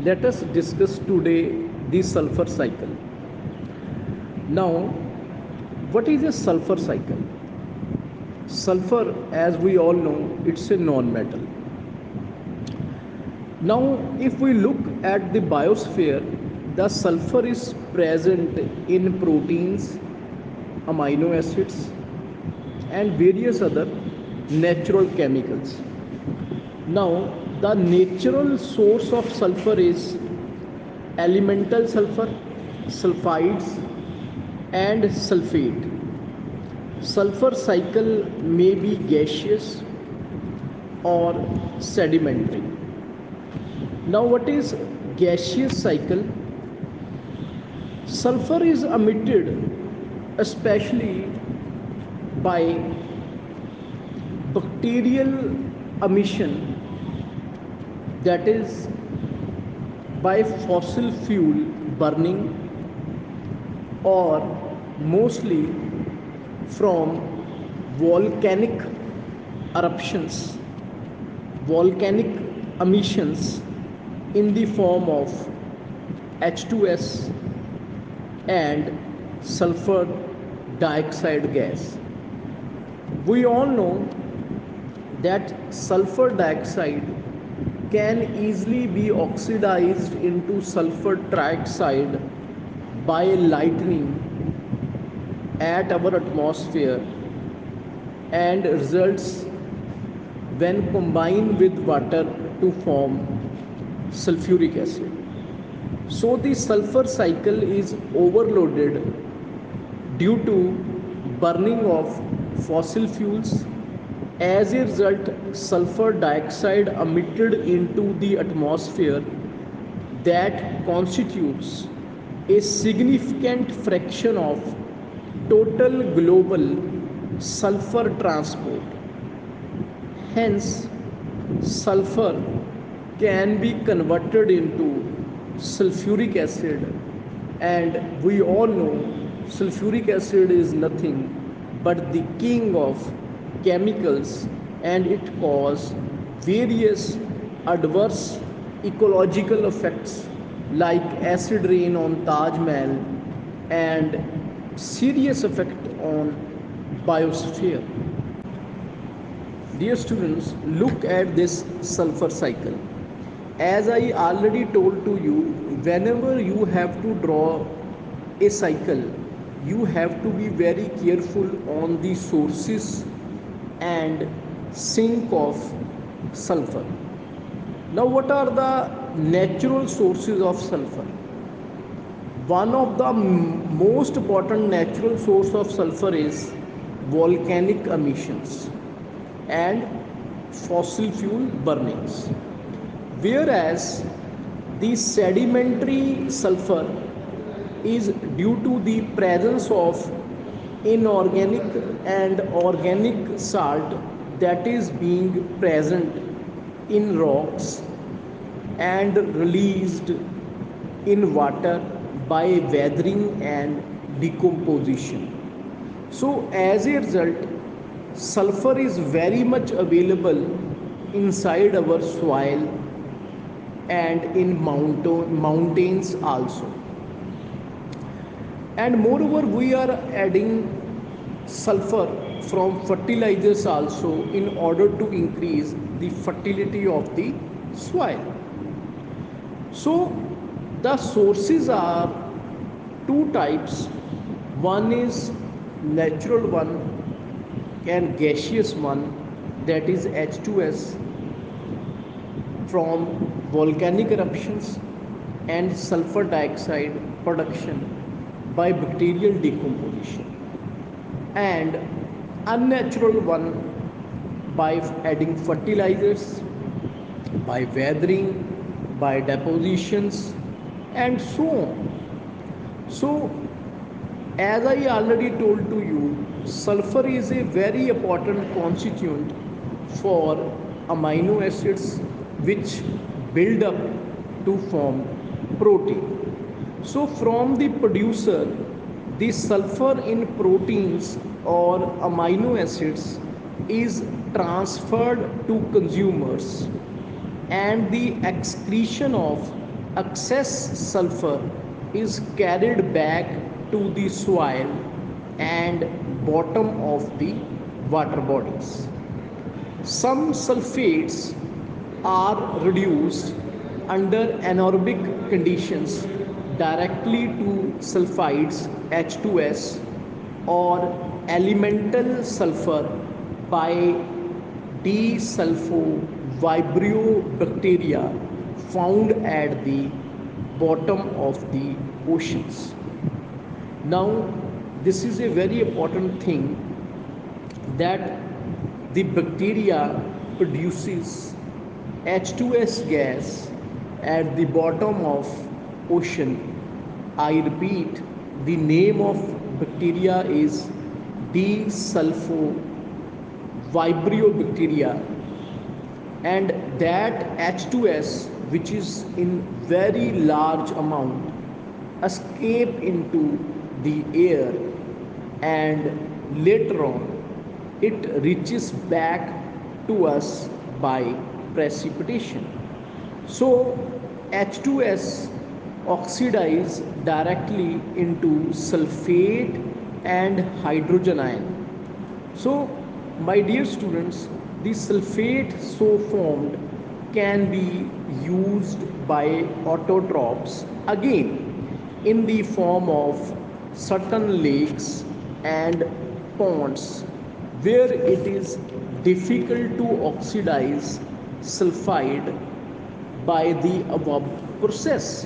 Let us discuss today the sulfur cycle. Now, what is a sulfur cycle? Sulfur, as we all know, it's a non-metal. Now, if we look at the biosphere, the sulfur is present in proteins, amino acids, and various other natural chemicals. Now, the natural source of sulfur is elemental sulfur, sulfides, and sulfate. Sulfur cycle may be gaseous or sedimentary. Now, what is gaseous cycle? Sulfur is emitted especially by bacterial emission, that is by fossil fuel burning, or mostly from volcanic eruptions, volcanic emissions in the form of H2S and sulfur dioxide gas. We all know that sulfur dioxide can easily be oxidized into sulfur trioxide by lightning at our atmosphere and results when combined with water to form sulfuric acid. So the sulfur cycle is overloaded due to burning of fossil fuels. As a result, sulfur dioxide emitted into the atmosphere that constitutes a significant fraction of total global sulfur transport. Hence, sulfur can be converted into sulfuric acid, and we all know sulfuric acid is nothing but the king of chemicals, and it causes various adverse ecological effects like acid rain on Taj Mahal and serious effect on biosphere. Dear students, look at this sulfur cycle. As I already told to you, whenever you have to draw a cycle, you have to be very careful on the sources and sink of sulfur. Now, what are the natural sources of sulfur? One of the most important natural source of sulfur is volcanic emissions and fossil fuel burnings, whereas the sedimentary sulfur is due to the presence of inorganic and organic salt that is being present in rocks and released in water by weathering and decomposition. So, as a result, sulfur is very much available inside our soil and in mountains also. And moreover, we are adding sulfur from fertilizers also in order to increase the fertility of the soil. So the sources are two types. One is natural one and gaseous one, that is H2S from volcanic eruptions and sulfur dioxide production by bacterial decomposition, and unnatural one by adding fertilizers, by weathering, by depositions, and so on. So, as I already told to you, sulfur is a very important constituent for amino acids which build up to form protein. So, from the producer, the sulfur in proteins or amino acids is transferred to consumers, and the excretion of excess sulfur is carried back to the soil and bottom of the water bodies. Some sulfates are reduced under anaerobic conditions directly to sulfides H2S or elemental sulfur by desulfovibrio bacteria found at the bottom of the oceans. Now, this is a very important thing that the bacteria produces H2S gas at the bottom of ocean. I repeat, the name of bacteria is desulfovibrio bacteria, and that H2S, which is in very large amount, escape into the air, and later on it reaches back to us by precipitation. So H2S oxidize directly into sulfate and hydrogen ion. So, my dear students, the sulfate so formed can be used by autotrophs again in the form of certain lakes and ponds where it is difficult to oxidize sulfide by the above process.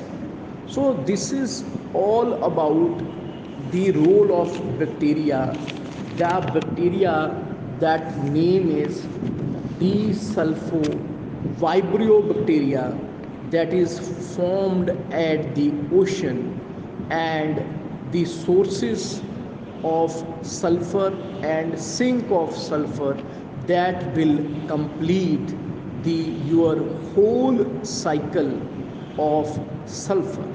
So this is all about the role of bacteria. The bacteria, that name is desulfovibrio bacteria, that is formed at the ocean, and the sources of sulfur and sink of sulfur that will complete the your whole cycle of sulfur.